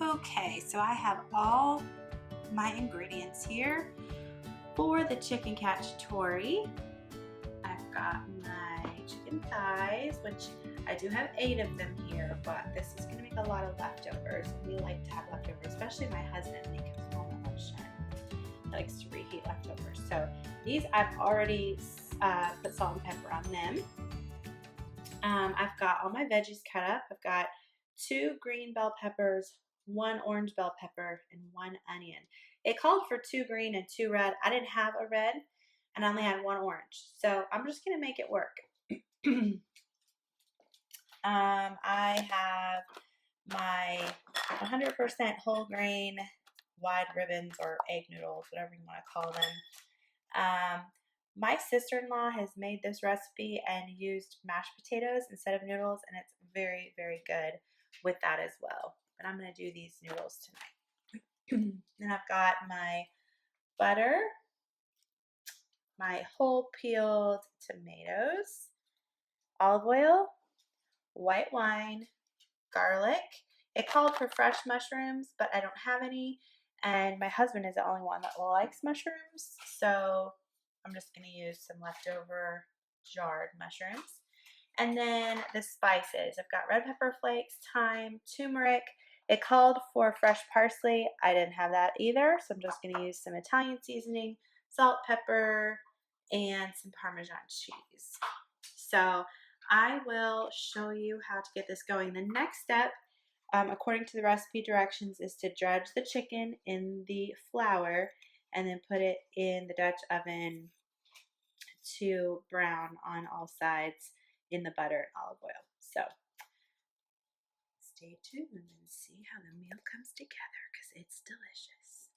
Okay, so I have all my ingredients here for the chicken cacciatore. I've got my chicken thighs, which I do have 8 of them here, but this is going to make a lot of leftovers. We like to have leftovers, especially my husband when he comes home at lunchtime. He likes to reheat leftovers. So these I've already put salt and pepper on them. I've got all my veggies cut up. I've got 2 green bell peppers, 1 orange bell pepper, and 1 onion. It called for 2 green and 2 red. I didn't have a red, and I only had 1 orange. So I'm just going to make it work. I have my 100% whole grain wide ribbons or egg noodles, whatever you want to call them. My sister-in-law has made this recipe and used mashed potatoes instead of noodles, and it's very, very good with that as well. But I'm going to do these noodles tonight. Then I've got my butter, my whole peeled tomatoes, olive oil, white wine, garlic. It called for fresh mushrooms, but I don't have any, and my husband is the only one that likes mushrooms, so I'm just going to use some leftover jarred mushrooms. And then the spices. I've got red pepper flakes, thyme, turmeric. It called for fresh parsley. I didn't have that either, so I'm just going to use some Italian seasoning, salt, pepper, and some Parmesan cheese. So I will show you how to get this going. The next step, according to the recipe directions, is to dredge the chicken in the flour and then put it in the Dutch oven to brown on all sides in the butter and olive oil. So stay tuned and see how the meal comes together because it's delicious.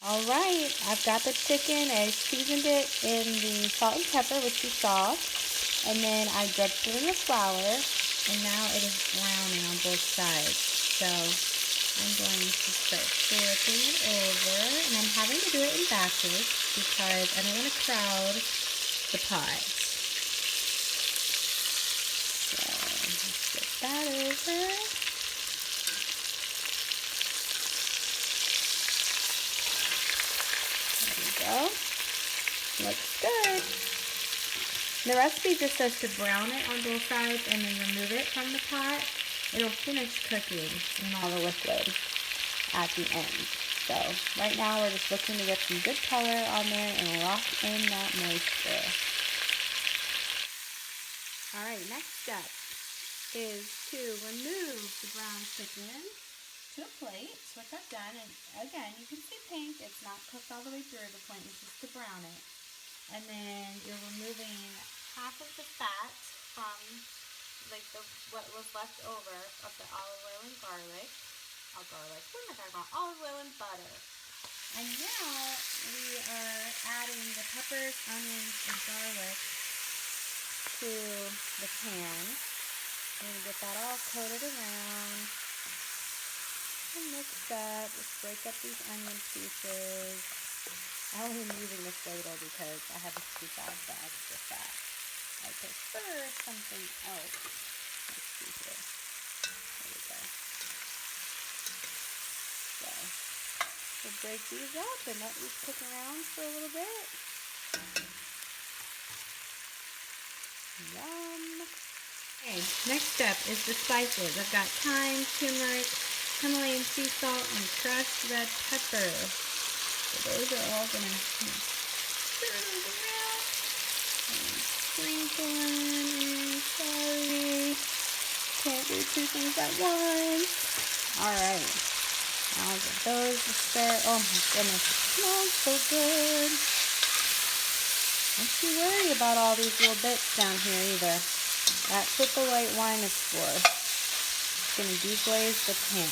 All right, I've got the chicken. I seasoned it in the salt and pepper, which you saw, and then I dredged it in the flour, and now it is browning on both sides. So I'm going to start flipping it over, and I'm having to do it in batches because I don't want to crowd the pot. So let's flip that over. There we go. Looks good. The recipe just says to brown it on both sides and then remove it from the pot. It'll finish cooking in all the liquid at the end. So right now we're just looking to get some good color on there and lock in that moisture. Alright, next step is to remove the brown chicken to a plate, which I've done. And again, you can see pink. It's not cooked all the way through. The point is just to brown it. And then you're removing half of the fat from what was left over of the olive oil and garlic. What am I talking about? Olive oil and butter. And now we are adding the peppers, onions, and garlic to the pan. I'm going to get that all coated around and mixed up. Just break up these onion pieces. I only am using this ladle because I had to scoop out the extra fat. I prefer something else. Let's see here. There we go. So we'll break these up and let these cook around for a little bit. Yum. Okay, next step is the spices. I've got thyme, turmeric, Himalayan sea salt, and crushed red pepper. So those are all going to stir those around and sprinkle in. Sorry, can't do 2 things at once. Alright, now I'll get those to stir. Oh my goodness, it smells so good. Don't you worry about all these little bits down here either. That's what the white wine is for. It's going to deglaze the pan.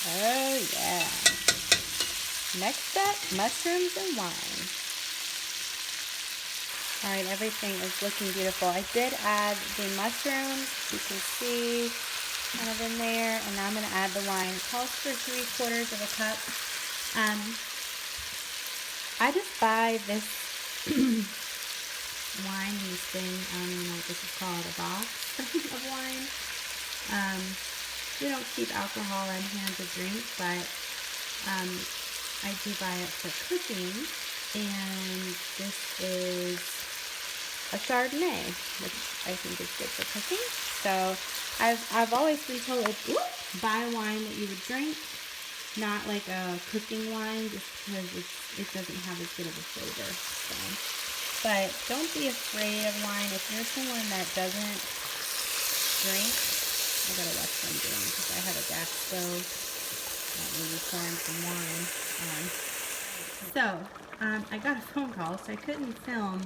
Oh yeah. Next up, mushrooms and wine. Alright, everything is looking beautiful. I did add the mushrooms, you can see kind of in there, and now I'm going to add the wine. It calls for 3/4 of a cup. I just buy this wine in this thing, I don't even know what this is called, a box of wine. We don't keep alcohol on hand to drink, but I do buy it for cooking, and this is a Chardonnay, which I think is good for cooking. So I've always been told, buy wine that you would drink, not like a cooking wine, just because it doesn't have as good of a flavor. So, but don't be afraid of wine. If you're someone that doesn't drink, I gotta watch what I'm doing because I have a gas stove. Maybe pouring some wine on. So I got a phone call, so I couldn't film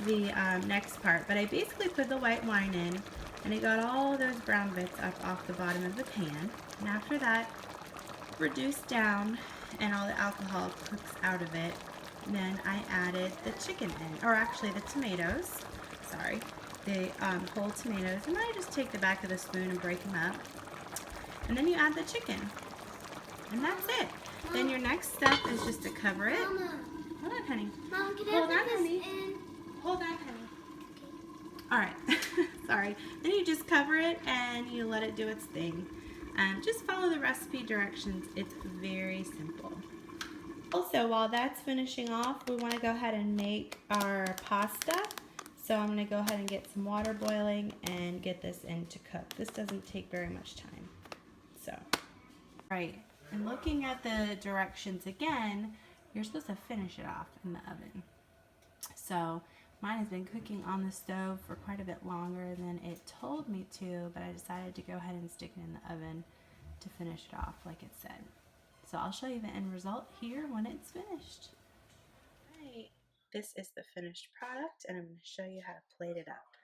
the next part, but I basically put the white wine in, and I got all those brown bits up off the bottom of the pan, and after that reduced down and all the alcohol cooks out of it, then I added the chicken in, or actually the tomatoes, sorry, the whole tomatoes, and then I just take the back of the spoon and break them up, and then you add the chicken, and that's it. Mom. Then your next step is just to cover it. Mama. Hold on, honey. Mom, can Hold I on, put honey. this in? Hold on, honey. All right. Sorry. Then you just cover it and you let it do its thing. Just follow the recipe directions. It's very simple. Also, while that's finishing off, we want to go ahead and make our pasta. So I'm going to go ahead and get some water boiling and get this in to cook. This doesn't take very much time. So, right. And looking at the directions again, you're supposed to finish it off in the oven. So mine has been cooking on the stove for quite a bit longer than it told me to, but I decided to go ahead and stick it in the oven to finish it off like it said. So I'll show you the end result here when it's finished. Right. This is the finished product, and I'm going to show you how to plate it up.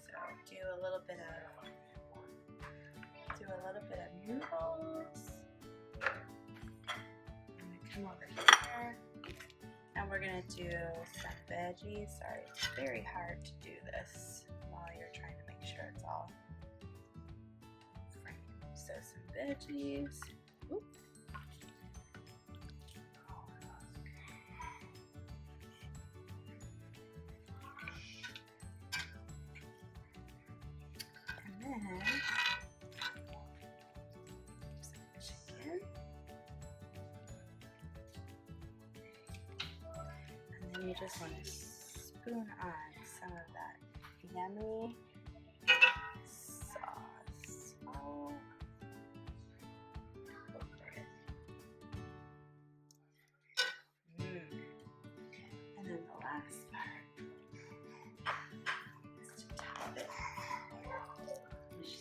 So do a little bit of noodles. I'm going to come over here, and we're going to do some veggies. Sorry, it's very hard to do this while you're trying to make sure it's all framed. So some veggies. Oop. And then you just want to spoon on some of that yummy sauce all over it. And then the last part is to top it with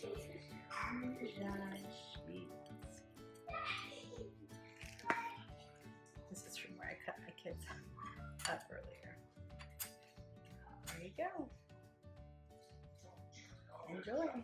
This is from where I cut my kids up earlier. There you go. Enjoy.